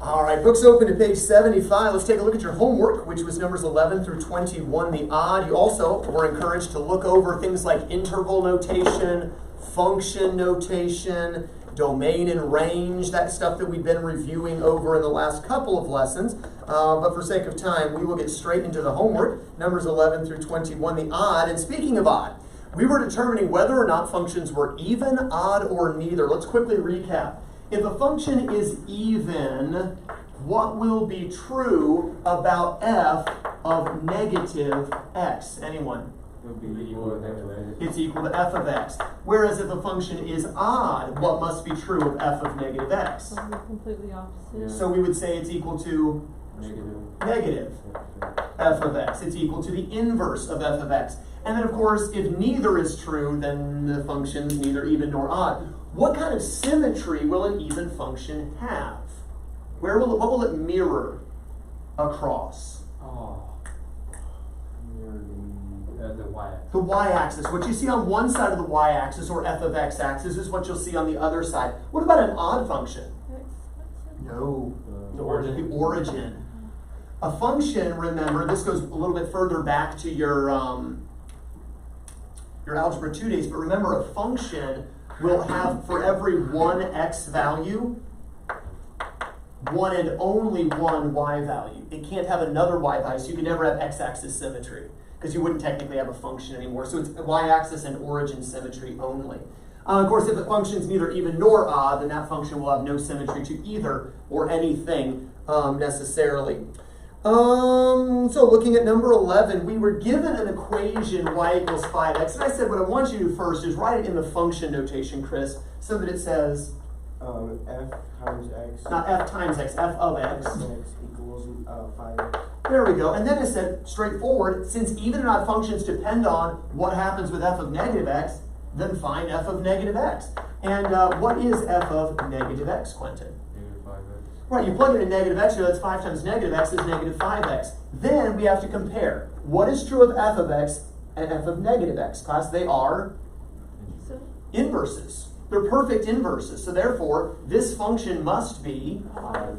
All right, books open to page 75. Let's take a look at your homework, which was numbers 11 through 21, the odd. You also were encouraged to look over things like interval notation, function notation, domain and range, that stuff that we've been reviewing over in the last couple of lessons. But for sake of time, we will get straight into the homework, numbers 11 through 21, the odd. And speaking of odd, we were determining whether or not functions were even, odd, or neither. Let's quickly recap. If a function is even, what will be true about f of negative x? Anyone? It would be equal to f of x. It's equal to f of x. Whereas if a function is odd, what must be true of f of negative x? Completely opposite. Yeah. So we would say it's equal to negative f of x. It's equal to the inverse of f of x. And then of course, if neither is true, then the function's neither even nor odd. What kind of symmetry will an even function have? What will it mirror across? Oh. The y-axis. The y-axis. What you see on one side of the y-axis, or f of x axis, is what you'll see on the other side. What about an odd function? No. The origin. The origin. A function, remember, this goes a little bit further back to your Algebra 2 days, but remember, a function will have, for every one x value, one and only one y value. It can't have another y value, so you can never have x-axis symmetry, because you wouldn't technically have a function anymore. So it's y-axis and origin symmetry only. Of course, if the function is neither even nor odd, then that function will have no symmetry to either or anything necessarily. So looking at number 11, we were given an equation y equals 5x, and I said what I want you to do first is write it in the function notation, Chris, so that it says f times x. not f times x, f of x. X equals 5x. There we go. And then it said, straightforward, since even and odd functions depend on what happens with f of negative x, then find f of negative x. And what is f of negative x, Quentin? Negative 5x. Right, you plug in a negative x here, that's 5 times negative x is negative 5x. Then we have to compare what is true of f of x and f of negative x. Class, they are inverses. They're perfect inverses. So therefore, this function must be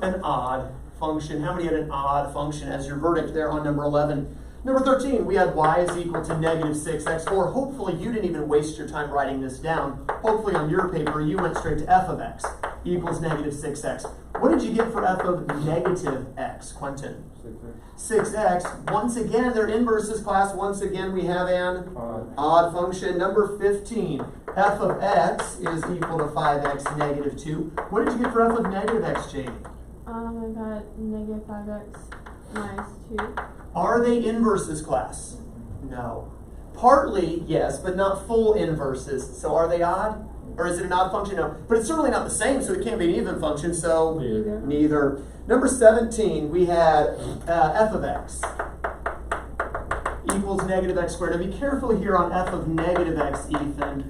an odd function. How many had an odd function as your verdict there on number 11? Number 13, we had y is equal to negative 6x4. Hopefully you didn't even waste your time writing this down. Hopefully on your paper you went straight to f of x equals negative 6x. What did you get for f of negative x, Quentin? 6x. Once again, they're inverses, class. Once again, we have an odd function. Number 15, f of x is equal to 5x negative 2. What did you get for f of negative x, Jamie? I got negative 5x minus 2. Are they inverses, class? No. Partly, yes, but not full inverses. So are they odd? Or is it an odd function? No. But it's certainly not the same, so it can't be an even function, so neither. Number 17, we had f of x equals negative x squared. Now be careful here on f of negative x, Ethan.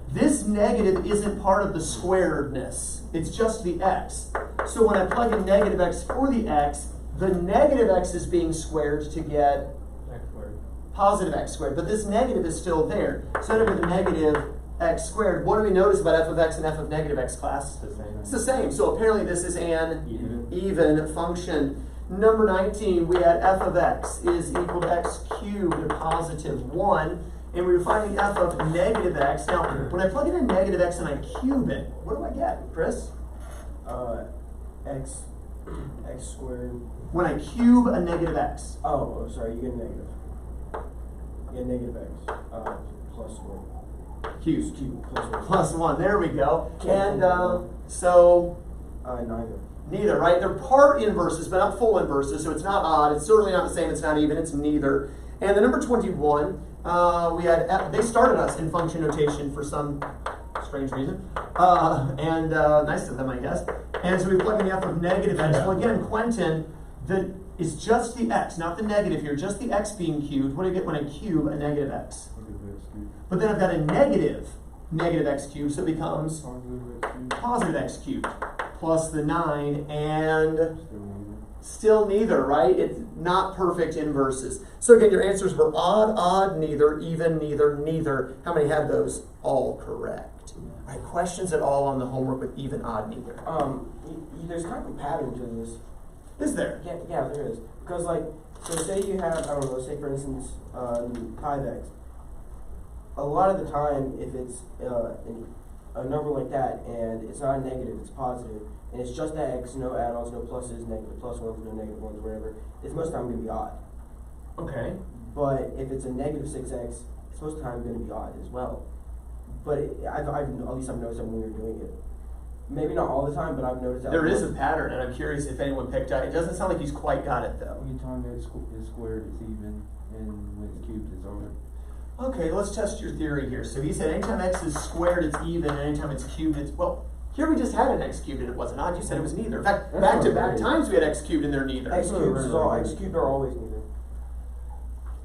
This negative isn't part of the squaredness. It's just the x. So when I plug in negative x for the x, the negative x is being squared to get X squared. positive x squared. But this negative is still there. So end up with negative x squared. What do we notice about f of x and f of negative x, class? It's the same. It's the same. So apparently this is an Even. even function. Number 19, we had f of x is equal to x cubed positive 1. And we were finding f of negative x. Now, when I plug in a negative x and I cube it, what do I get, Chris? X squared. When I cube a negative x. Oh, sorry, you get negative. You get negative x. Plus 1. Cube. Plus 1. Plus 1. There we go. And so... Neither. Neither, right? They're part inverses, but not full inverses, so it's not odd. It's certainly not the same. It's not even. It's neither. And the number 21, we had, they started us in function notation for some strange reason. Nice of them, I guess. And so we plug in the f of negative x. Well, again, Quentin, it's just the x, not the negative here, just the x being cubed. What do I get when I cube a negative x? But then I've got a negative x cubed, so it becomes positive x cubed plus the 9 and Still neither, right? It's not perfect inverses. So again, your answers were odd, odd, neither, even, neither, neither. How many had those? All correct. All right, questions at all on the homework with even, odd, neither? There's kind of a pattern to this. Is there? Yeah, there is. Because like, so say you have, I don't know, say for instance, pi of x. A lot of the time, if it's a number like that, and it's not negative, it's positive, and it's just that x, no add-ons, no pluses, negative plus ones, no negative ones, whatever, it's most of the time going to be odd. Okay. But if it's a negative 6x, it's most of the time going to be odd as well. But at least I've noticed that when we were doing it. Maybe not all the time, but I've noticed that. There is a pattern, and I'm curious if anyone picked up. It doesn't sound like he's quite got it, though. Anytime it's squared, it's even, and when it's cubed, it's odd. Okay, let's test your theory here. So he said anytime x is squared, it's even, and anytime it's cubed, it's, well, here we just had an x cubed and it wasn't odd. You said it was neither. In fact, back-to-back times we had x cubed and they're neither. X cubed are always neither.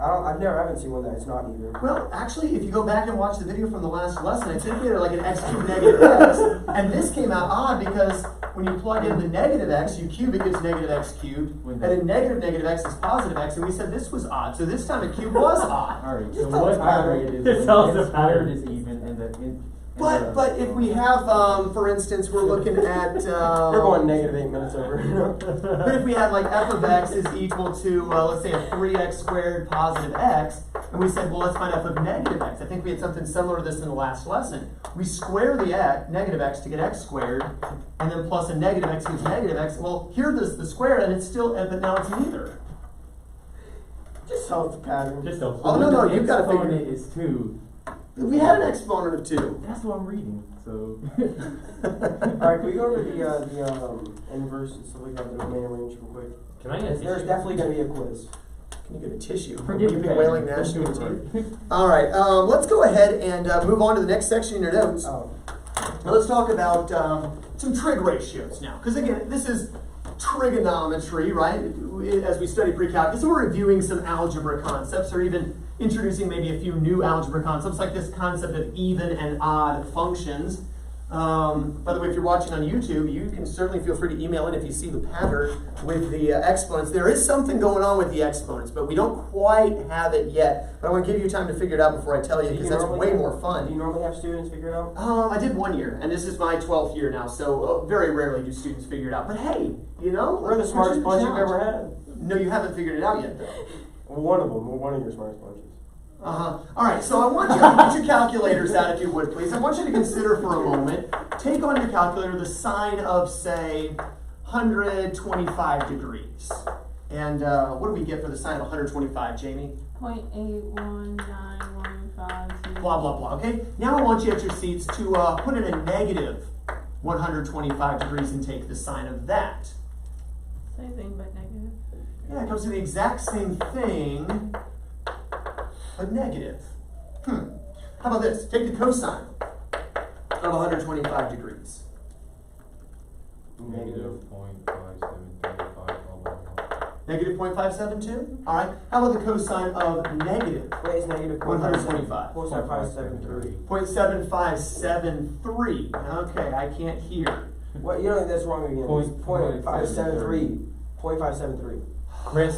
I haven't seen one that it's not neither. Well, actually, if you go back and watch the video from the last lesson, I think we had like an x cubed negative x, and this came out odd because when you plug in the negative x, you cube it, gives negative x cubed, and then negative x is positive x, and we said this was odd, so this time a cube was odd. Alright, Just so tell what us pattern. pattern Just tell us the squared pattern. is even, and the But if we have, for instance, we're looking at... We're going negative 8 minutes over. But if we had like f of x is equal to, let's say, a 3x squared positive x, and we said, well, let's find f of negative x. I think we had something similar to this in the last lesson. We square the negative x to get x squared, and then plus a negative x gives negative x. Well, here there's the square, and it's still, but now it's neither. Just tell us the pattern. Just a Oh, no, you've got to figure it is 2. We had an exponent of 2. That's what I'm reading. So Alright, can we go over the inverse and stuff like that, the domain range real quick? can I get There's definitely going to be a quiz. Can you get a tissue? Forgive You've me. been wailing national team. All right, let's go ahead and move on to the next section in your notes. Oh. Now let's talk about some trig ratios now, because again, this is trigonometry, right? As we study pre-calculus, we're reviewing some algebra concepts, or even introducing maybe a few new algebra concepts, like this concept of even and odd functions. By the way, if you're watching on YouTube, you can certainly feel free to email in if you see the pattern with the exponents. There is something going on with the exponents, but we don't quite have it yet. But I want to give you time to figure it out before I tell you, because that's way more fun. Do you normally have students figure it out? I did 1 year, and this is my 12th year now, so very rarely do students figure it out. But hey, you know, We're the smartest bunch you've ever had. No, you haven't figured it out yet, though. One of them. We're one of your smartest bunches. All right, so I want you to get your calculators out, if you would, please. I want you to consider for a moment, take on your calculator the sine of, say, 125 degrees. And what do we get for the sine of 125, Jamie? 0.819152. Blah, blah, blah, okay? Now I want you at your seats to put in a negative 125 degrees and take the sine of that. Same thing, but negative. Yeah, it comes to the exact same thing, but negative. How about this? Take the cosine of 125 degrees. Negative 0.5735, blah, blah, blah. Negative 0.572? All right. How about the cosine of negative Wait, it's negative 125? 0.573. 0.7573. Okay, I can't hear. What? You know that's wrong again. It's 0.573. 0.573. Chris.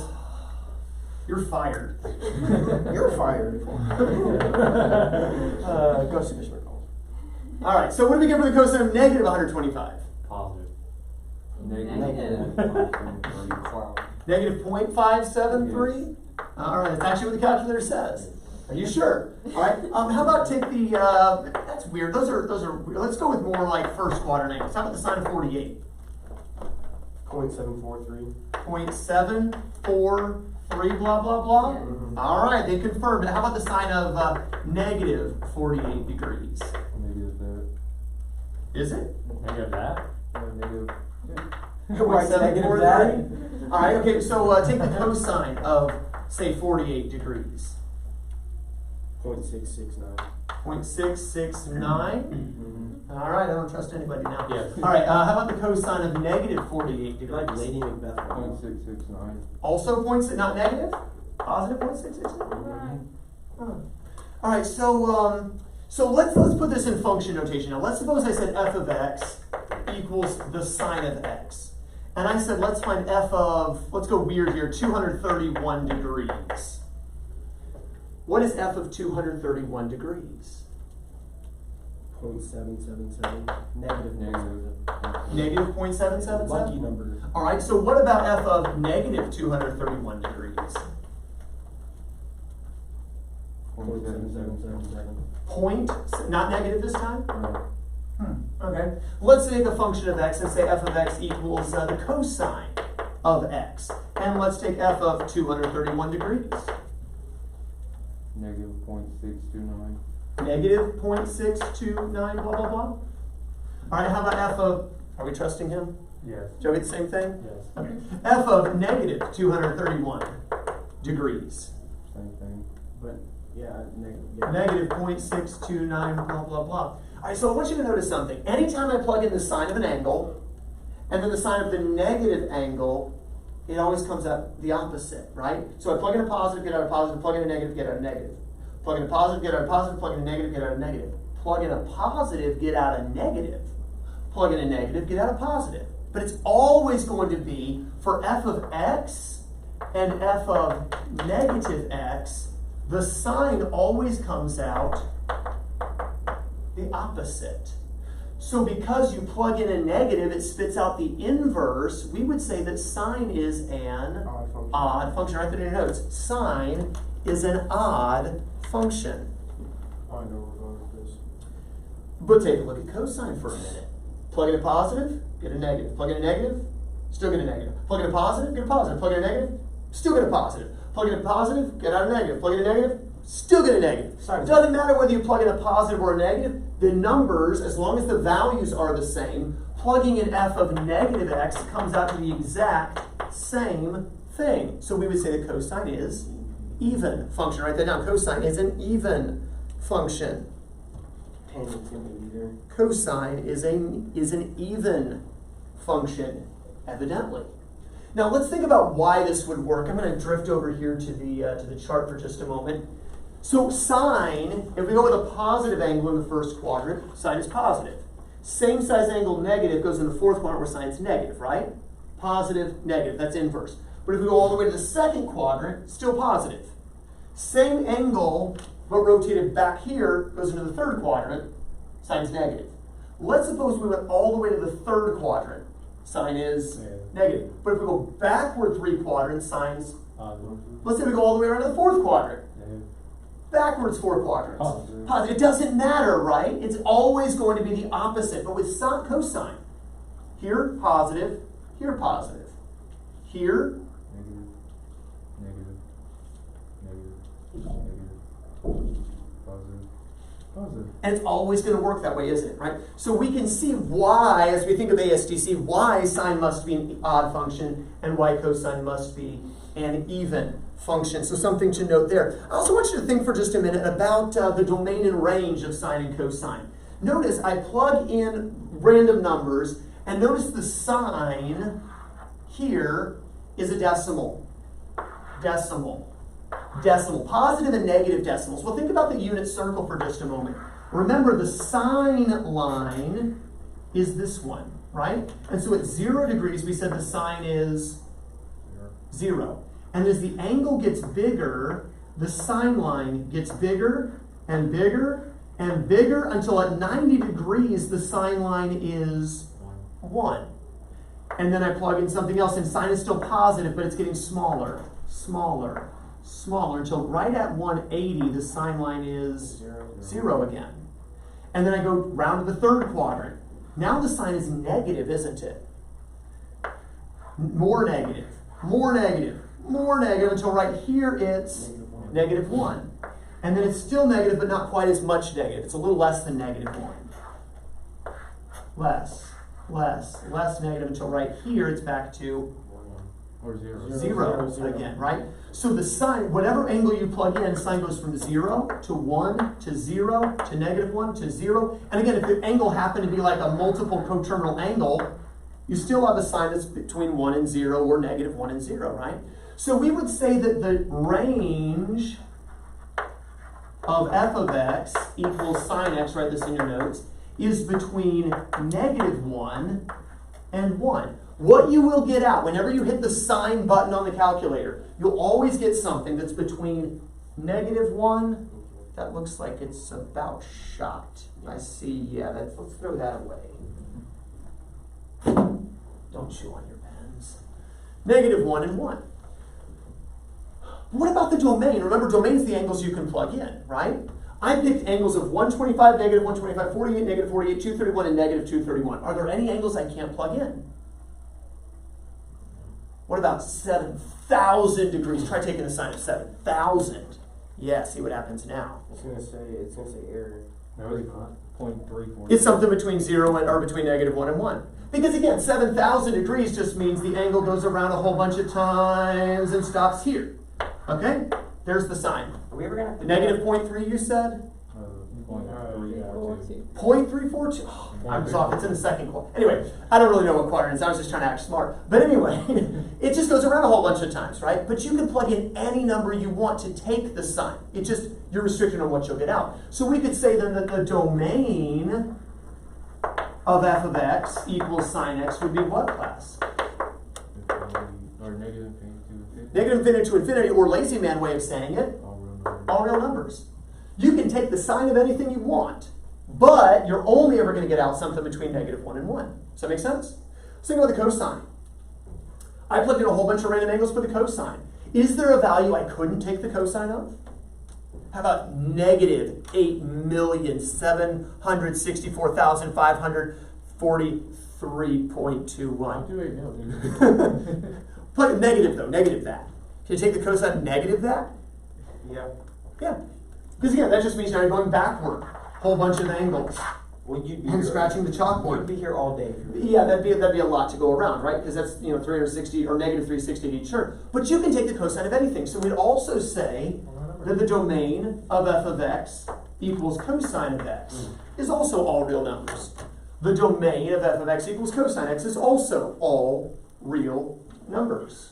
You're fired. You're fired. Go see Mr. McCall. All right, so what do we get for the cosine of negative 125? Positive. Negative. Negative 0.573? All right, that's actually what the calculator says. Are you sure? All right, how about take the, that's weird, those are weird. Let's go with more like first quadrant angles. How about the sine of 48? 0.743. 0.743, blah, blah, blah? Yeah. All right, they confirmed it. How about the sine of negative 48 degrees? Negative that. Is it? Negative that. Negative. Right, negative that. All right, okay, so take the cosine of, say, 48 degrees. 0.669. 0.669? All right, I don't trust anybody now. Yes. All right, how about the cosine of negative 48 You're like degrees? Lady Macbeth. 0.669. Also not negative? Positive 0.669? Right. All right, so let's put this in function notation. Now, let's suppose I said f of x equals the sine of x. and I said, let's find f of, let's go weird here, 231 degrees. What is f of 231 degrees? 0.777. Negative. Negative 0.777? Lucky number. All right, so what about f of negative 231 degrees? 0.7777. Point, not negative this time? No. Okay. Let's take a function of x and say f of x equals the cosine of x. And let's take f of 231 degrees. Negative 0.629. Negative 0.629, blah, blah, blah. All right, how about f of, are we trusting him? Yes. Do we get the same thing? Yes. Okay. F of negative 231 degrees. Same thing. But, yeah, Negative 0.629, blah, blah, blah. All right, so I want you to notice something. Anytime I plug in the sine of an angle, and then the sine of the negative angle, it always comes out the opposite, right? So I plug in a positive, get out a positive, plug in a negative, get out a negative. Plug in a positive, get out a positive, plug in a negative, get out a negative. Plug in a positive, get out a negative. Plug in a negative, get out a positive. But it's always going to be for f of x and f of negative x, the sign always comes out the opposite. So because you plug in a negative, it spits out the inverse. We would say that sine is an odd function. Write that in your notes. Sine is an odd function. I know we're going with this. But take a look at cosine for a minute. Plug in a positive, get a negative. Plug in a negative, still get a negative. Plug in a positive, get a positive. Plug in a negative, still get a positive. Plug in a positive, get out a negative. Plug in a negative, still get a negative. It doesn't matter whether you plug in a positive or a negative. The numbers, as long as the values are the same, plugging in f of negative x comes out to the exact same thing. So we would say that cosine is even function. Write that down. Cosine is an even function. Tangent's gonna be there. Cosine is an even function, evidently. Now let's think about why this would work. I'm going to drift over here to the chart for just a moment. So sine, if we go with a positive angle in the first quadrant, sine is positive. Same size angle negative goes in the fourth quadrant where sine is negative, right? Positive, negative, that's inverse. But if we go all the way to the second quadrant, still positive. Same angle, but rotated back here, goes into the third quadrant, sine's negative. Let's suppose we went all the way to the third quadrant, sine is negative. But if we go backward 3 quadrants, sine's, let's say we go all the way around to the fourth quadrant. Backwards 4 quadrants. Positive. It doesn't matter, right? It's always going to be the opposite. But with cosine, here positive, here positive. Here, Negative. Positive. and it's always going to work that way, isn't it, right? So we can see why, as we think of ASDC, why sine must be an odd function and why cosine must be an even function. So something to note there. I also want you to think for just a minute about the domain and range of sine and cosine. Notice I plug in random numbers, and notice the sign here is a decimal. Decimal. Positive and negative decimals. Well, think about the unit circle for just a moment. Remember, the sine line is this one, right? And so at 0 degrees, we said the sine is 0. And as the angle gets bigger, the sine line gets bigger and bigger and bigger until at 90 degrees, the sine line is 1. And then I plug in something else, and sine is still positive, but it's getting smaller, smaller, smaller, until right at 180, the sine line is 0 again. And then I go round to the third quadrant. Now the sign is negative, isn't it? More negative, more negative, more negative, until right here it's negative 1. And then it's still negative, but not quite as much negative. It's a little less than negative 1. Less negative, until right here it's back to Or 0. 0 again, right? So the sine, whatever angle you plug in, sine goes from 0 to 1 to 0 to negative 1 to 0. And again, if the angle happened to be like a multiple coterminal angle, you still have a sine that's between 1 and 0 or negative 1 and 0, right? So we would say that the range of f of x equals sine x, write this in your notes, is between negative 1 and 1. What you will get out, whenever you hit the sine button on the calculator, you'll always get something that's between -1, that looks like it's about shot. I see, yeah, let's throw that away. Don't chew on your pens. -1 and 1. What about the domain? Remember, domain's the angles you can plug in, right? I picked angles of 125, -125, 48, -48, 231, and -231. Are there any angles I can't plug in? What about 7,000 degrees? Try taking the sine of 7,000. Yeah, see what happens now. It's gonna say error. No, it's not. 0.34. It's something between 0 and, or between -1 and 1. Because again, 7,000 degrees just means the angle goes around a whole bunch of times and stops here. Okay? There's the sine. Are we ever gonna have to -0.3 you said? 0.342. 0.342. Oh, I was off. It's in the second quadrant. Anyway, I don't really know what quadrant is. I was just trying to act smart. But anyway, it just goes around a whole bunch of times, right? But you can plug in any number you want to take the sine. It just, you're restricted on what you'll get out. So we could say then that the domain of f of x equals sine x would be what, class? Or negative infinity to infinity. Negative infinity to infinity, or lazy man way of saying it, All real numbers. all real numbers. You can take the sine of anything you want, but you're only ever going to get out something between -1 and 1. Does that make sense? Let's think about the cosine. I plugged in a whole bunch of random angles for the cosine. Is there a value I couldn't take the cosine of? How about -8,764,543.21? I'll do 8 million. Plug negative though, negative that. Can you take the cosine of negative that? Yeah. Yeah. Because again, that just means now you're going backward. Whole bunch of angles. Well, you'd be And here, scratching the You'd chalkboard. be here all day. Yeah, that'd be a lot to go around, right? Because that's 360 or -360 at each turn. But you can take the cosine of anything. So we'd also say that the domain of f of x equals cosine of x is also all real numbers. The domain of f of x equals cosine x is also all real numbers.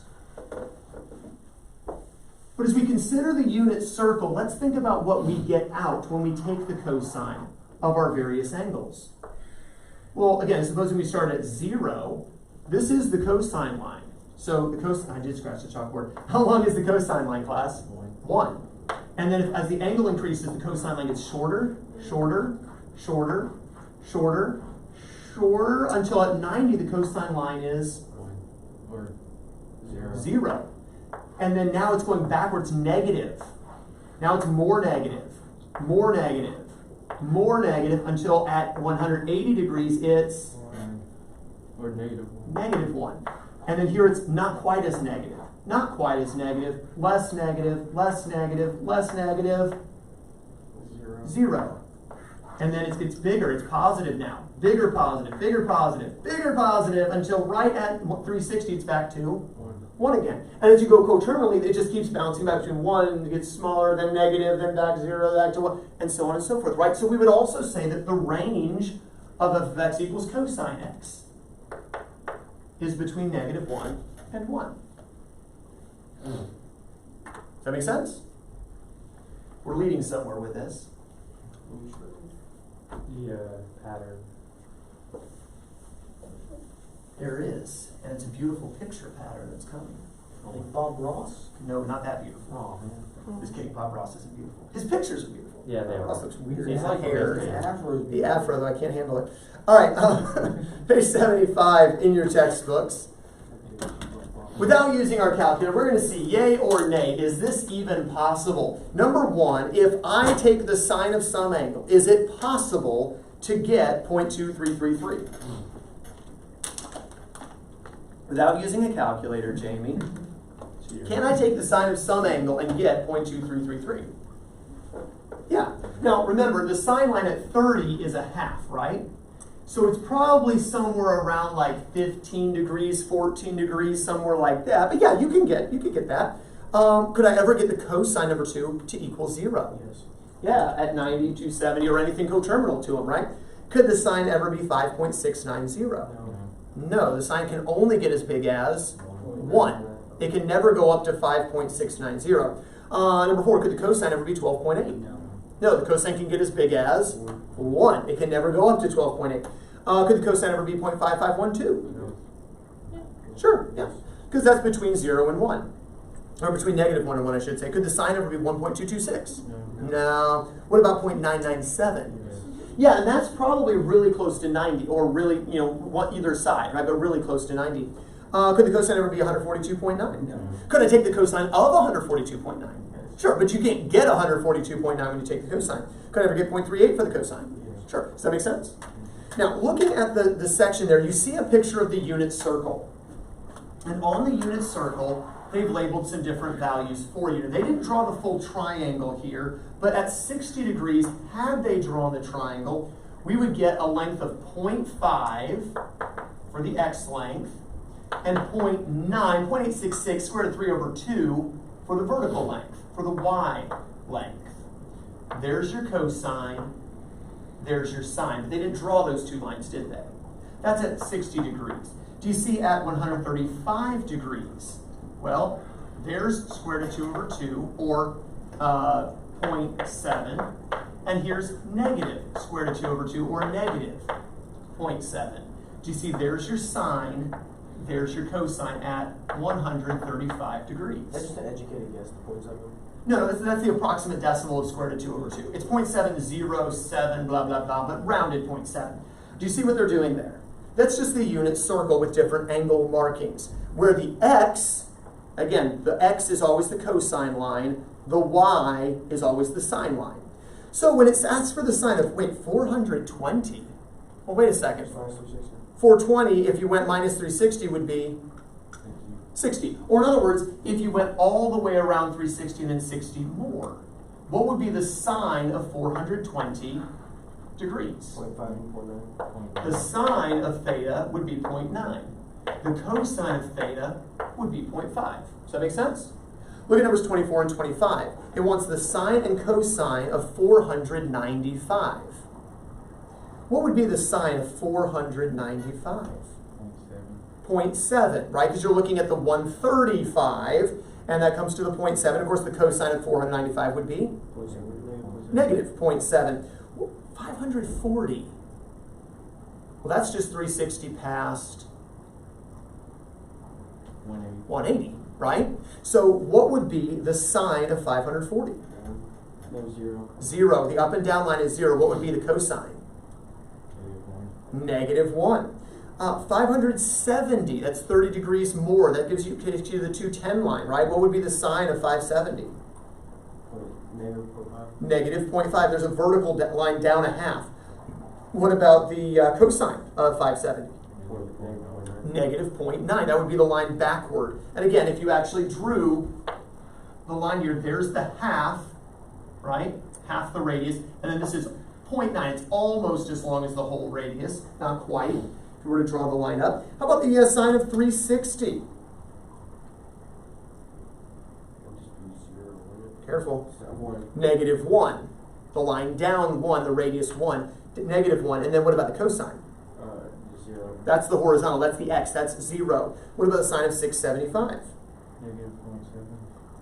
But as we consider the unit circle, let's think about what we get out when we take the cosine of our various angles. Well, again, supposing we start at 0, this is the cosine line. So the cosine, I did scratch the chalkboard. How long is the cosine line, class? 1. And then as the angle increases, the cosine line gets shorter, shorter, shorter, shorter, shorter, until at 90 the cosine line is 1 or 0. 0. And then now it's going backwards, negative. Now it's more negative, more negative, more negative, until at 180 degrees it's Or -1. -1. And then here it's not quite as negative, not quite as negative, less negative, less negative, less negative, 0. And then it gets bigger, it's positive now. Bigger positive, bigger positive, bigger positive, until right at 360 it's back to 1 again. And as you go coterminally, it just keeps bouncing back between 1, and it gets smaller, then negative, then back 0, back to 1, and so on and so forth, right? So we would also say that the range of f of x equals cosine x is between -1 and 1. Does that make sense? We're leading somewhere with this. The pattern. There is, and it's a beautiful picture pattern that's coming. Like Bob Ross? No, not that beautiful. Oh man. Just kidding, Bob Ross isn't beautiful. His pictures are beautiful. Yeah, they Bob are. Ross looks weird. He's His like hair. this The man. afro. The afro, though, I can't handle it. All right, page 75 in your textbooks. Without using our calculator, we're going to see yay or nay. Is this even possible? Number one, if I take the sine of some angle, is it possible to get 0.2333? Without using a calculator, Jamie, can I take the sine of some angle and get 0.2333? Yeah. Now, remember, the sine line at 30 is a half, right? So it's probably somewhere around like 15 degrees, 14 degrees, somewhere like that. But yeah, you can get that. Could I ever get the cosine number 2 to equal 0? Yes. Yeah, at 90, 270, or anything coterminal to them, right? Could the sine ever be 5.690? No, the sine can only get as big as 1. It can never go up to 5.690. Number 4, could the cosine ever be 12.8? No, the cosine can get as big as 1. It can never go up to 12.8. Could the cosine ever be 0.5512? Sure, yeah. Because that's between 0 and 1. Or between negative 1 and 1, I should say. Could the sine ever be 1.226? No. What about 0.997? Yeah, and that's probably really close to 90, or really, either side, right? But really close to 90. Could the cosine ever be 142.9? No. Could I take the cosine of 142.9? Sure, but you can't get 142.9 when you take the cosine. Could I ever get 0.38 for the cosine? Sure. Does that make sense? Now, looking at the section there, you see a picture of the unit circle. And on the unit circle, they've labeled some different values for you. They didn't draw the full triangle here, but at 60 degrees, had they drawn the triangle, we would get a length of 0.5 for the x length, and 0.866 square root of 3 over 2 for the vertical length, for the y length. There's your cosine, there's your sine. But they didn't draw those two lines, did they? That's at 60 degrees. Do you see at 135 degrees? Well, there's square root of 2 over 2, or 0.7. And here's negative square root of 2 over 2, or negative 0.7. Do you see there's your sine, there's your cosine at 135 degrees. That's just an educated guess, the 0.7. No, that's the approximate decimal of square root of 2 over 2. It's 0.707, blah, blah, blah, but rounded 0.7. Do you see what they're doing there? That's just the unit circle with different angle markings. Where the x, again, the x is always the cosine line, the y is always the sine line. So when it asks for the sine of, 420? Well, wait a second. 420, if you went minus 360, would be 60. Or in other words, if you went all the way around 360 and then 60 more, what would be the sine of 420 degrees? 0.5 and 0.9. The sine of theta would be 0.9. The cosine of theta would be 0.5. Does that make sense? Look at numbers 24 and 25. It wants the sine and cosine of 495. What would be the sine of 495? 0.7, right? Because you're looking at the 135, and that comes to the 0.7. Of course, the cosine of 495 would be negative 0.7. 540. Well, that's just 360 past 180, right? So what would be the sine of 540? No, 0. 0. The up and down line is 0. What would be the cosine? Negative 1. 570, that's 30 degrees more. That gives you the 210 line, right? What would be the sine of 570? Negative 0.5. Negative 0.5. There's a vertical line down a half. What about the cosine of 570? Negative 0.9. That would be the line backward. And again, if you actually drew the line here, there's the half, right? Half the radius. And then this is 0.9. It's almost as long as the whole radius. Not quite, if you were to draw the line up. How about the sine of 360? Careful. Negative 1. The line down 1, the radius 1, negative 1. And then what about the cosine? 0. That's the horizontal. That's the x. That's 0. What about the sine of 675?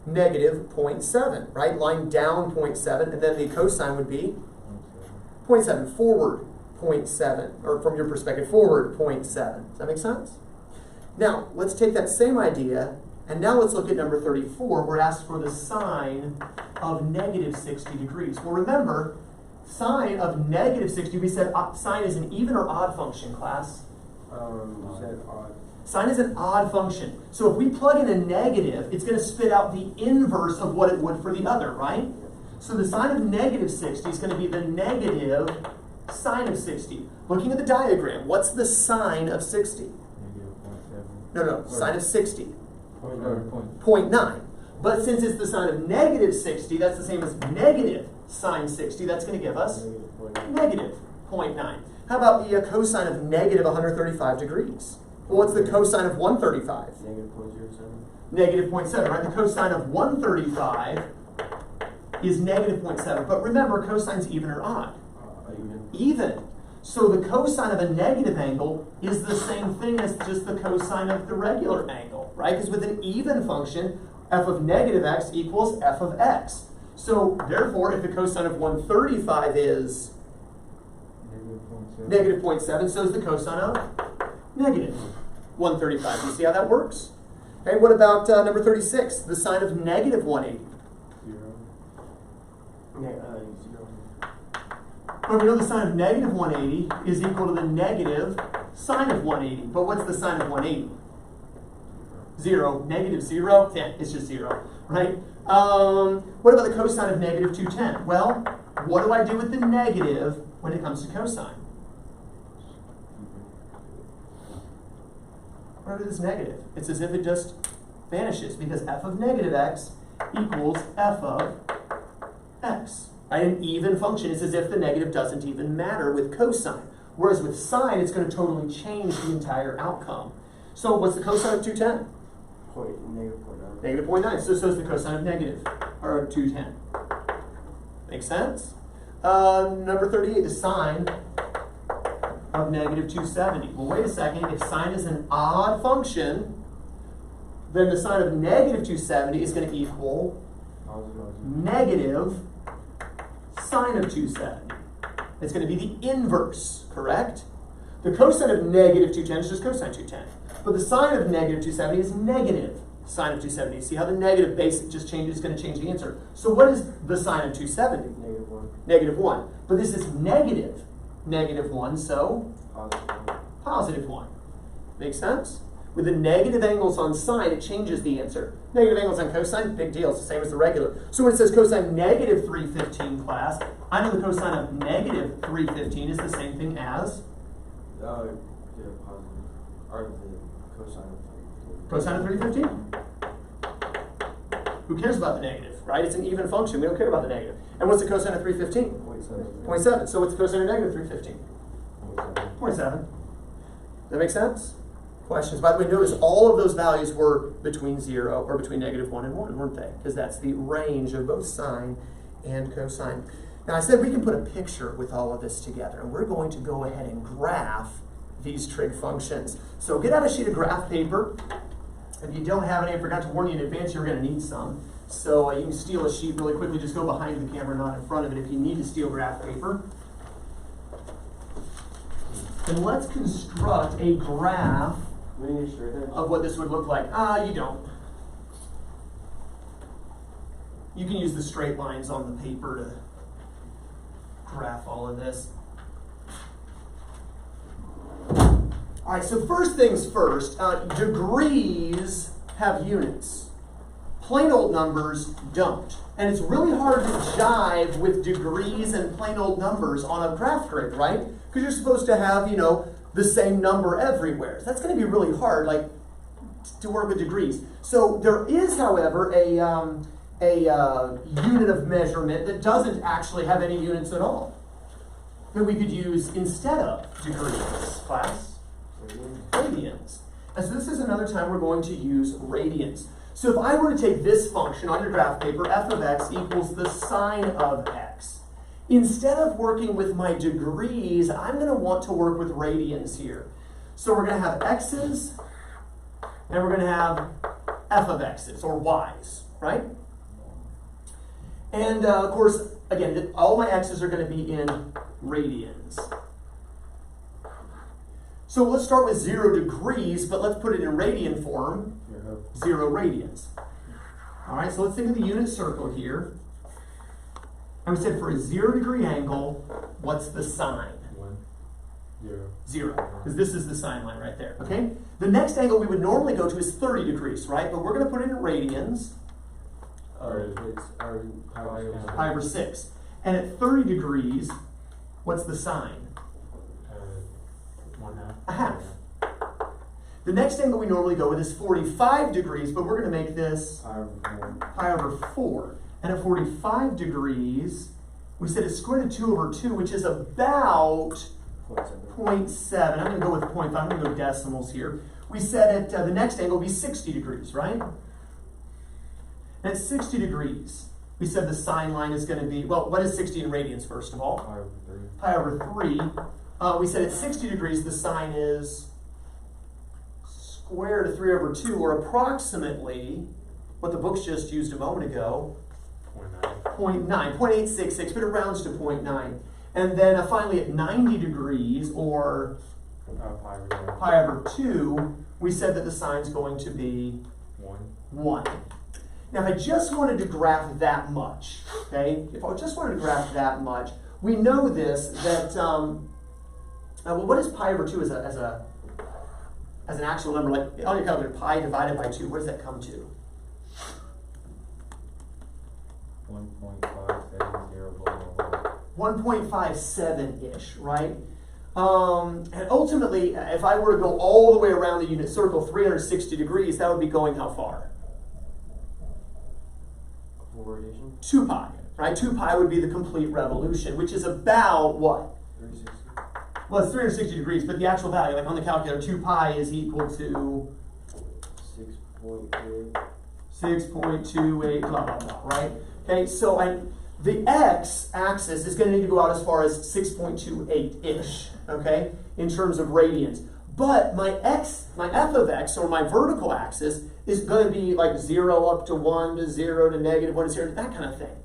Negative 0.7, right? Line down 0.7, and then the cosine would be 0.7. Forward 0.7, or from your perspective, forward 0.7. Does that make sense? Now, let's take that same idea, and now let's look at number 34. We're asked for the sine of negative 60 degrees. Well, remember, sine of negative 60, we said sine is an even or odd function, class? You said odd. Sine is an odd function. So if we plug in a negative, it's going to spit out the inverse of what it would for the other, right? So the sine of negative 60 is going to be the negative sine of 60. Looking at the diagram, what's the sine of 60? No, sine of 60. 0.9. But since it's the sine of negative 60, that's the same as negative sine 60. That's going to give us negative 0.9. How about the cosine of negative 135 degrees? Well, what's the cosine of 135? Negative 0.07. Negative 0.7, right? The cosine of 135 is negative 0.7. But remember, cosine's even or odd? Even. So the cosine of a negative angle is the same thing as just the cosine of the regular angle, right? Because with an even function, f of negative x equals f of x. So therefore, if the cosine of 135 is negative 0.7, so is the cosine of negative 135. You see how that works? Okay, what about number 36? The sine of negative 180. 0. Yeah, 0. Well, we know the sine of negative 180 is equal to the negative sine of 180. But what's the sine of 180? 0. Negative 0? Yeah, it's just 0, right? What about the cosine of negative 210? Well, what do I do with the negative when it comes to cosine? What do I do with this negative? It's as if it just vanishes, because f of negative x equals f of x. Right? An even function is as if the negative doesn't even matter with cosine. Whereas with sine, it's going to totally change the entire outcome. So what's the cosine of 210? Negative 0.9. Negative 0.9. So is the cosine of negative, or 210. Make sense? Number 38, the sine of negative 270. Well, wait a second. If sine is an odd function, then the sine of negative 270 is going to equal negative sine of 270. It's going to be the inverse, correct? The cosine of negative 210 is just cosine 210. But the sine of negative 270 is negative sine of 270. See how the negative base just changes, is going to change the answer. So what is the sine of 270? Negative 1. Negative 1. But this is negative 1, so Positive 1. positive 1. Make sense? With the negative angles on sine, it changes the answer. Negative angles on cosine, big deal. It's the same as the regular. So when it says cosine negative 315 class, I know the cosine of negative 315 is the same thing as Yeah, positive. Or the cosine of 315. cosine of 315. Who cares about the negative, right? It's an even function. We don't care about the negative. And what's the cosine of 315? 0.7. 0.7. So what's the cosine of negative 315? 0.7. Does that make sense? Questions? By the way, notice all of those values were between 0 or between negative 1 and 1, weren't they? Because that's the range of both sine and cosine. Now I said we can put a picture with all of this together, and we're going to go ahead and graph these trig functions. So get out a sheet of graph paper. If you don't have any, I forgot to warn you in advance, you're going to need some. So you can steal a sheet really quickly. Just go behind the camera, not in front of it, if you need to steal graph paper. And let's construct a graph of what this would look like. You don't. You can use the straight lines on the paper to graph all of this. All right, so first things first, degrees have units. Plain old numbers don't. And it's really hard to jive with degrees and plain old numbers on a graph grid, right? Because you're supposed to have, the same number everywhere. So that's going to be really hard, to work with degrees. So there is, however, a unit of measurement that doesn't actually have any units at all, that we could use instead of degrees, class. Radians. And so this is another time we're going to use radians. So if I were to take this function on your graph paper, f of x equals the sine of x. Instead of working with my degrees, I'm going to want to work with radians here. So we're going to have x's, and we're going to have f of x's, or y's, right? And of course, again, all my x's are going to be in radians. So let's start with 0 degrees, but let's put it in radian form, 0 radians. All right, so let's think of the unit circle here. And we said for a 0 degree angle, what's the sine? 1, 0. 0, because this is the sine line right there, okay? The next angle we would normally go to is 30 degrees, right? But we're going to put it in radians, pi over 6. And at 30 degrees, what's the sine? 1/2. A half. The next angle we normally go with is 45 degrees, but we're going to make this pi over 4. And at 45 degrees, we said it's square root of 2 over 2, which is about 0.7. I'm going to go with 0.5. I'm going to go decimals here. We said at the next angle will be 60 degrees, right? And at 60 degrees, we said the sine line is going to be, well, what is 60 in radians, first of all? Pi over 3. We said at 60 degrees, the sine is square root of 3 over 2, or approximately what the books just used a moment ago, 0.9, 0.866, but it rounds to 0.9. And then finally at 90 degrees, or pi over 2, we said that the sine's going to be 1. 1. Now, if I just wanted to graph that much, okay, if I just wanted to graph that much, we know this, that, well, what is pi over 2 as an actual number? Like, on your calculator, pi divided by 2, what does that come to? 1.570, blah, blah, blah. 1.57-ish, right? And ultimately, if I were to go all the way around the unit circle, 360 degrees, that would be going how far? Radiation. 2 pi, right? 2 pi would be the complete revolution, which is about what? 360. Well, it's 360 degrees, but the actual value, like on the calculator, 2 pi is equal to 6.8. 6.28, blah, blah, blah, right? Okay, so the x-axis is going to need to go out as far as 6.28-ish, okay, in terms of radians. But my f of x, or my vertical axis, is going to be like 0 up to 1 to 0 to negative 1 to 0, that kind of thing.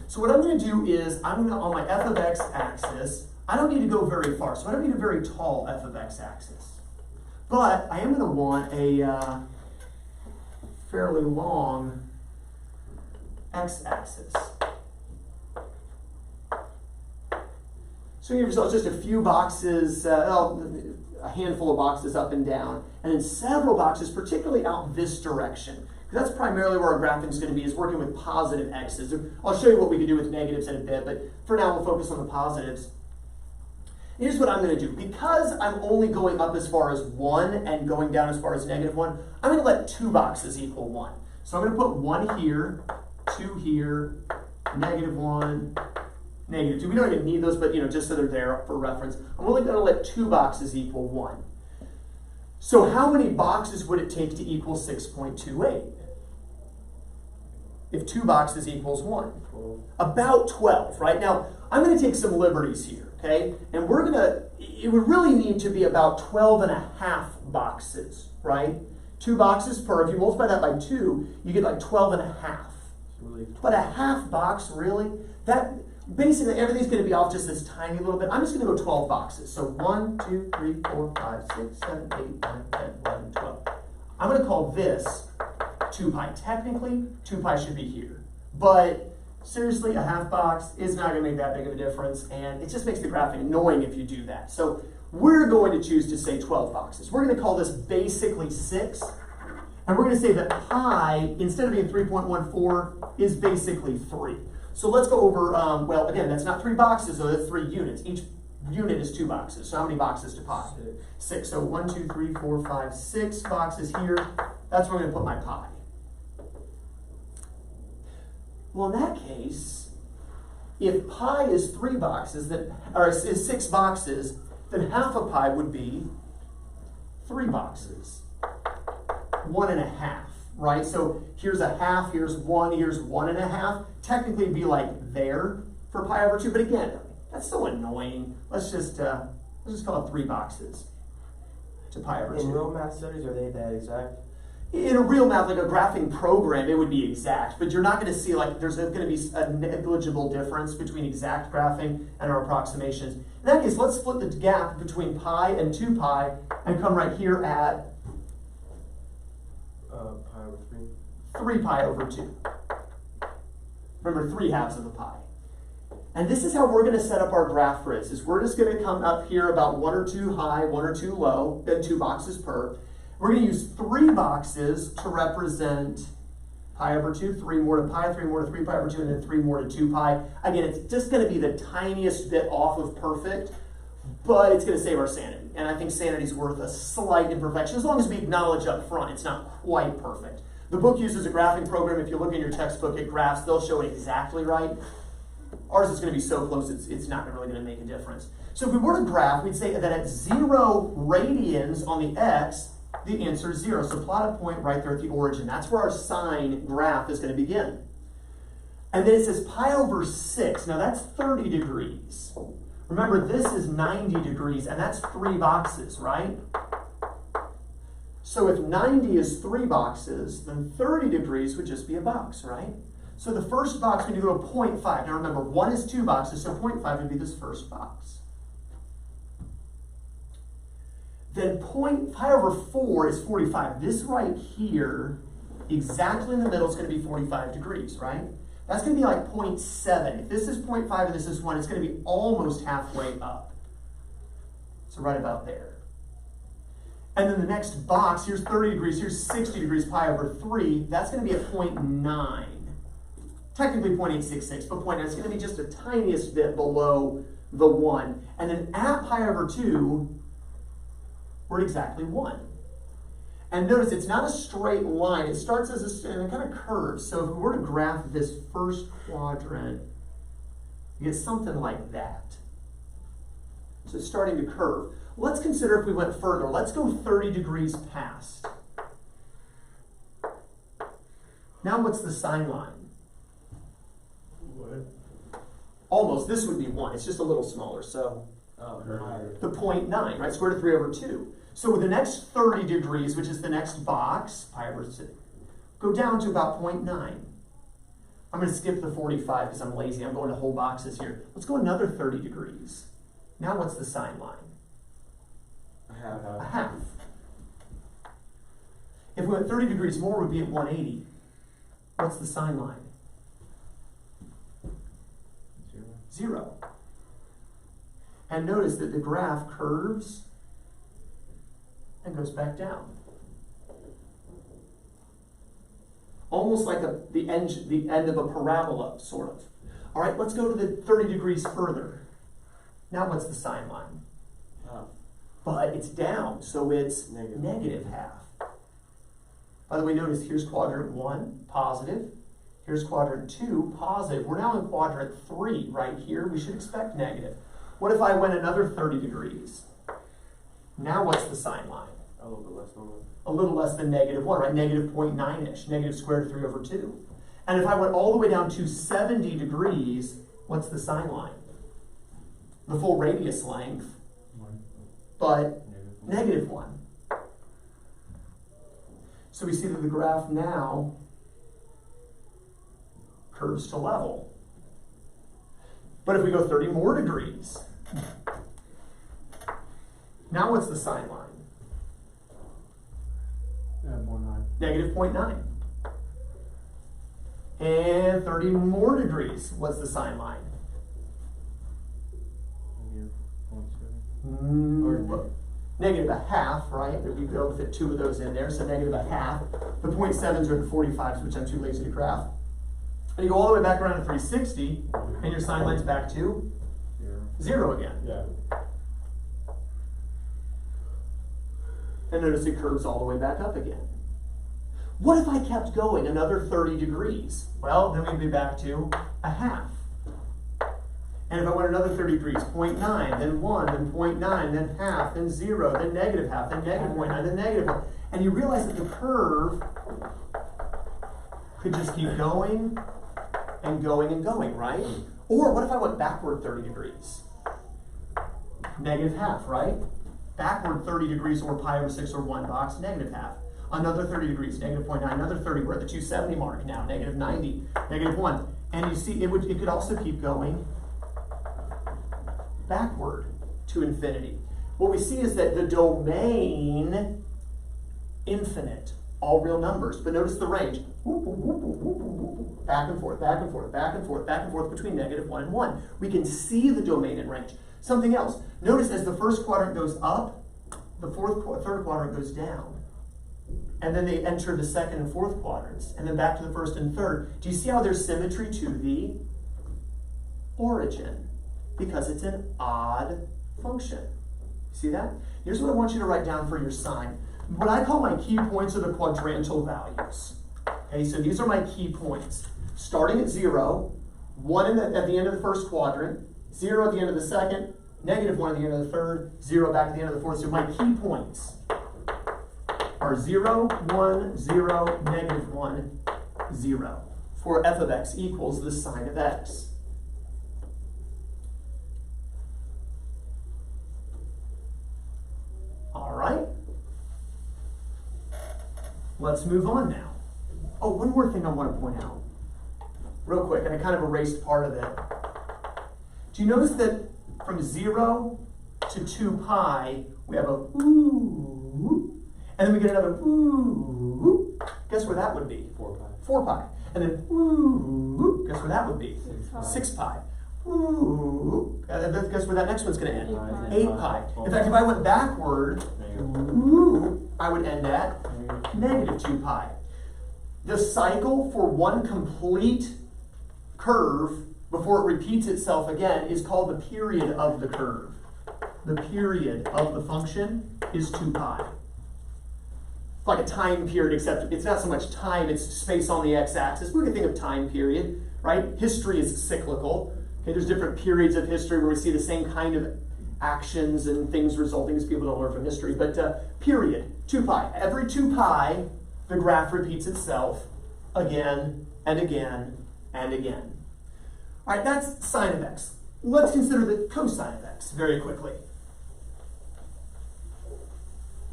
So what I'm going to do is, I'm going to, on my f of x axis, I don't need to go very far, so I don't need a very tall f of x axis. But I am going to want a fairly long x-axis. So give yourself just a few boxes, a handful of boxes up and down, and then several boxes, particularly out this direction. Because that's primarily where our graphing is going to be, is working with positive x's. I'll show you what we can do with negatives in a bit, but for now we'll focus on the positives. Here's what I'm going to do. Because I'm only going up as far as 1 and going down as far as negative 1, I'm going to let 2 boxes equal 1. So I'm going to put 1 here, 2 here, negative 1, negative 2. We don't even need those, but just so they're there for reference. I'm only going to let 2 boxes equal 1. So how many boxes would it take to equal 6.28? If 2 boxes equals 1? 12. About 12, right? Now, I'm going to take some liberties here, okay? And it would really need to be about 12 and a half boxes, right? 2 boxes per. If you multiply that by 2, you get like 12 and a half. But a half box, really? That basically everything's going to be off just this tiny little bit. I'm just going to go 12 boxes. So 1, 2, 3, 4, 5, 6, 7, 8, 9, 10, 11, 12. I'm going to call this 2 pi. Technically, 2 pi should be here. But seriously, a half box is not going to make that big of a difference, and it just makes the graphing annoying if you do that. So we're going to choose to say 12 boxes. We're going to call this basically 6. And we're going to say that pi, instead of being 3.14, is basically 3. So let's go over, well, again, that's not 3 boxes, so that's 3 units. Each unit is 2 boxes. So how many boxes to pi? 6. So 1, 2, 3, 4, 5, 6 boxes here. That's where I'm going to put my pi. Well, in that case, if pi is 3 boxes, or is 6 boxes, then half of pi would be 3 boxes. 1.5, right? So here's a half, here's 1, here's 1.5. Technically it'd be like there for pi over 2, but again, that's so annoying. Let's just call it 3 boxes to pi over 2. In real math studies, are they that exact? In a real math, like a graphing program, it would be exact, but you're not going to see, like, there's going to be a negligible difference between exact graphing and our approximations. In that case, let's split the gap between pi and 2 pi and come right here at Pi over 3. 3 pi over 2. Remember, 3 halves of a pi. And this is how we're going to set up our graph for this. Is we're just going to come up here about 1 or 2 high, 1 or 2 low, then 2 boxes per. We're going to use 3 boxes to represent pi over 2, 3 more to pi, 3 more to 3 pi over 2, and then 3 more to 2 pi. Again, it's just going to be the tiniest bit off of perfect, but it's going to save our sanity. And I think sanity is worth a slight imperfection, as long as we acknowledge up front it's not quite perfect. The book uses a graphing program. If you look in your textbook at graphs, they'll show it exactly right. Ours is going to be so close, it's not really going to make a difference. So if we were to graph, we'd say that at 0 radians on the x, the answer is 0. So plot a point right there at the origin. That's where our sine graph is going to begin. And then it says pi over 6. Now that's 30 degrees. Remember, this is 90 degrees, and that's 3 boxes, right? So if 90 is 3 boxes, then 30 degrees would just be a box, right? So the first box, when you go to 0.5, now remember, 1 is 2 boxes, so 0.5 would be this first box. then pi over 4 is 45. This right here, exactly in the middle, is going to be 45 degrees, right? That's going to be like 0.7. If this is 0.5 and this is 1, it's going to be almost halfway up. So right about there. And then the next box, here's 30 degrees, here's 60 degrees, pi over 3. That's going to be at 0.9. Technically 0.866, but 0.9. It's going to be just a tiniest bit below the 1. And then at pi over 2, we're at exactly 1. And notice it's not a straight line. It starts as a kind of curve. So if we were to graph this first quadrant, you get something like that. So it's starting to curve. Let's consider if we went further. Let's go 30 degrees past. Now what's the sine line? What? Almost. This would be 1. It's just a little smaller. So the 0.9, right? Square root of 3 over 2. So with the next 30 degrees, which is the next box, pi over 6, go down to about 0.9. I'm going to skip the 45 because I'm lazy. I'm going to whole boxes here. Let's go another 30 degrees. Now what's the sine line? A half. If we went 30 degrees more, we'd be at 180. What's the sine line? 0. And notice that the graph curves and goes back down. Almost like the end of a parabola, sort of. All right, let's go to the 30 degrees further. Now what's the sine line? But it's down, so it's negative half. By the way, notice here's quadrant 1, positive. Here's quadrant 2, positive. We're now in quadrant 3 right here. We should expect negative. What if I went another 30 degrees? Now what's the sine line? A little bit less than 1. A little less than negative 1, right? Negative 0.9-ish, negative square root of 3 over 2. And if I went all the way down to 70 degrees, what's the sine line? The full radius length, but negative 1. So we see that the graph now curves to level. But if we go 30 more degrees, now what's the sine line? Negative 0.9. And 30 more degrees, what's the sine line? Negative a half, right? We go fit 2 of those in there, so negative a half. The 0.7s are the 45s, which I'm too lazy to graph. And you go all the way back around to 360, and your sine line's back to 0 again. Yeah. And notice it curves all the way back up again. What if I kept going another 30 degrees? Well, then we'd be back to a half. And if I went another 30 degrees, 0.9, then 1, then 0.9, then half, then 0, then negative half, then negative 0.9, then negative 1. And you realize that the curve could just keep going and going and going, right? Or what if I went backward 30 degrees? Negative half, right? Backward 30 degrees or pi over 6 or 1 box, negative half. Another 30 degrees, negative 0.9, another 30, we're at the 270 mark now, negative 90, negative 1. And you see, it could also keep going backward to infinity. What we see is that the domain, infinite, all real numbers, but notice the range, back and forth, back and forth, back and forth, back and forth between negative 1 and 1. We can see the domain and range. Something else, notice as the first quadrant goes up, the third quadrant goes down. And then they enter the second and fourth quadrants, and then back to the first and third. Do you see how there's symmetry to the origin? Because it's an odd function. See that? Here's what I want you to write down for your sine. What I call my key points are the quadrantal values. Okay, so these are my key points. Starting at 0, 1 at the end of the first quadrant, 0 at the end of the second, negative 1 at the end of the third, 0 back at the end of the fourth. So my key points are 0, 1, 0, negative 1, 0. For f of x equals the sine of x. All right. Let's move on now. Oh, one more thing I want to point out. Real quick, and I kind of erased part of it. Do you notice that from 0 to 2 pi, we have a ooh, and then we get another ooh. Guess where that would be? 4 pi. 4 pi. And then ooh, guess where that would be? 6 pi. 6 pi. Ooh. Guess where that next one's going to end? 8 8 pi. In fact, if I went backward, ooh, I would end at negative 2 pi. The cycle for one complete curve before it repeats itself again is called the period of the curve. The period of the function is 2 pi. It's like a time period, except it's not so much time, it's space on the x-axis. We can think of time period, right? History is cyclical. Okay, there's different periods of history where we see the same kind of actions and things resulting as people don't learn from history. But period, 2 pi. Every 2 pi, the graph repeats itself again and again and again. All right, that's sine of x. Let's consider the cosine of x very quickly.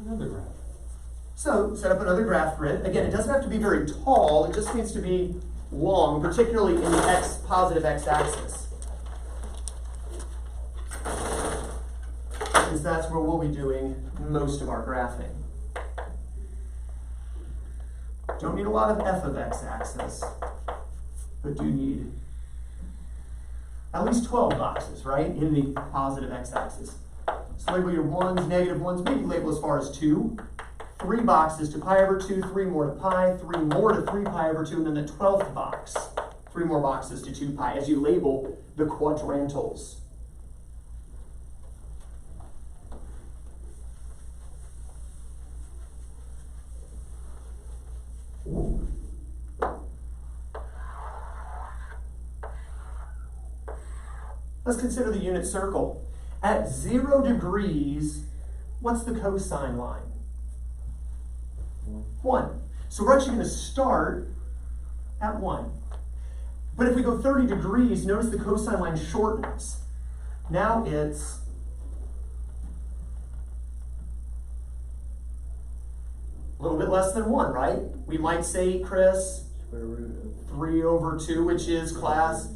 Another graph. So, set up another graph grid. Again, it doesn't have to be very tall, it just needs to be long, particularly in the positive x-axis. Because that's where we'll be doing most of our graphing. Don't need a lot of f of x-axis, but do need at least 12 boxes, right, in the positive x-axis. So label your 1s, negative 1s, maybe label as far as 2. 3 boxes to pi over 2, 3 more to pi, 3 more to 3 pi over 2, and then the 12th box, 3 more boxes to 2 pi, as you label the quadrantals. Let's consider the unit circle. At 0 degrees, what's the cosine line? 1. So we're actually going to start at 1. But if we go 30 degrees, notice the cosine line shortens. Now it's a little bit less than 1, right? We might say, Chris, Square root of 3 over 2, which is class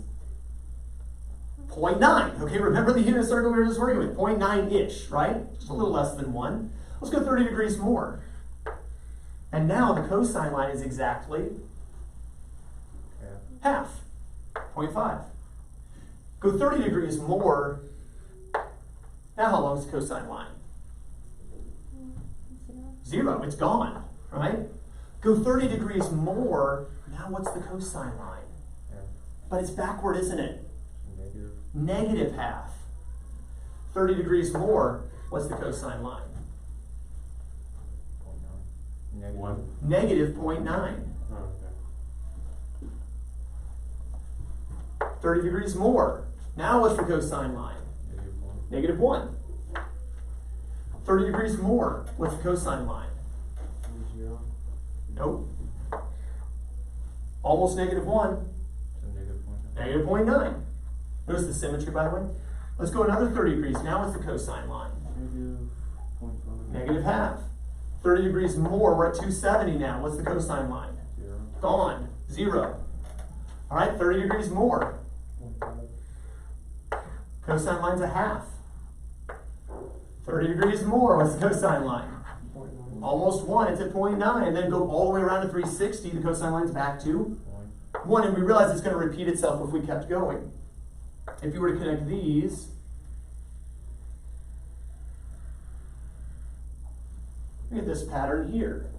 0.9. Okay, remember the unit circle we were just working with, 0.9-ish, right? Just a little less than 1. Let's go 30 degrees more. And now the cosine line is exactly half, 0.5. Go 30 degrees more. Now how long is the cosine line? 0, it's gone, right? Go 30 degrees more. Now what's the cosine line? But it's backward, isn't it? negative. Negative half. 30 degrees more, what's the cosine line? 0.9. Negative 1. Negative 0.9. Oh, okay. 30 degrees more. Now what's the cosine line? Negative 1. Negative 1. 30 degrees more, what's the cosine line? 0. Nope. Almost negative 1. So negative 0.9. Negative 0.9. Notice the symmetry, by the way. Let's go another 30 degrees. Now what's the cosine line? Negative 0.5. Negative half. 30 degrees more, we're at 270 now. What's the cosine line? 0. Gone. 0. All right, 30 degrees more. 0.5. Cosine line's a half. 30 degrees more, what's the cosine line? 0.9. Almost 1, it's at 0.9. And then go all the way around to 360, the cosine line's back to 1. And we realize it's going to repeat itself if we kept going. If you were to connect these, look at this pattern here,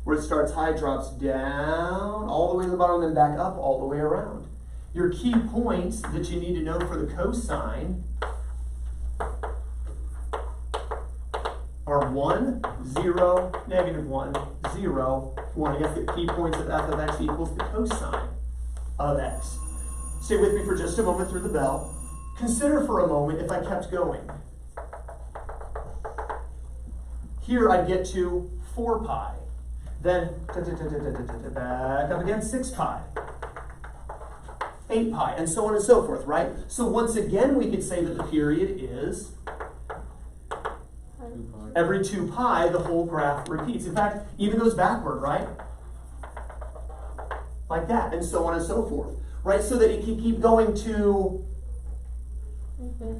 where it starts high, drops down, all the way to the bottom, and then back up all the way around. Your key points that you need to know for the cosine are 1, 0, negative 1, 0, 1. I guess the key points of f of x equals the cosine of x. Stay with me for just a moment through the bell. Consider for a moment if I kept going. Here I'd get to 4 pi. Then back up again, 6 pi. 8 pi, and so on and so forth, right? So once again, we could say that the period is 2 pi. every 2 pi, the whole graph repeats. In fact, even goes backward, right? Like that, and so on and so forth, right? So that it can keep going to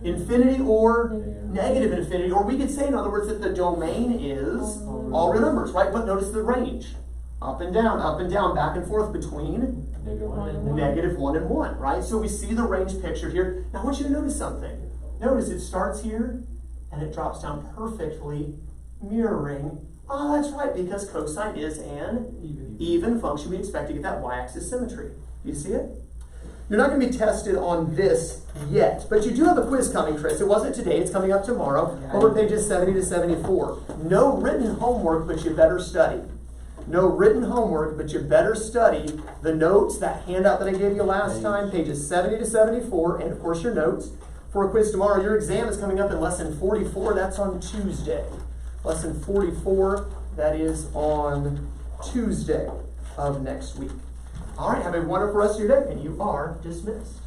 Infinity or Negative. negative infinity, or we could say, in other words, that the domain is all real numbers, right? But notice the range. Up and down, back and forth between Negative One one. and one. negative 1 and 1, right? So we see the range pictured here. Now I want you to notice something. Notice it starts here and it drops down perfectly, mirroring. Oh, that's right, because cosine is an even function. We expect to get that y-axis symmetry. Do you see it? You're not going to be tested on this yet, but you do have a quiz coming, Chris. It wasn't today, it's coming up tomorrow, over pages 70 to 74. No written homework, but you better study. No written homework, but you better study the notes, that handout that I gave you last time, pages 70 to 74, and of course your notes. For a quiz tomorrow, your exam is coming up in lesson 44, that's on Tuesday. Lesson 44, that is on Tuesday of next week. All right, have a wonderful rest of your day, and you are dismissed.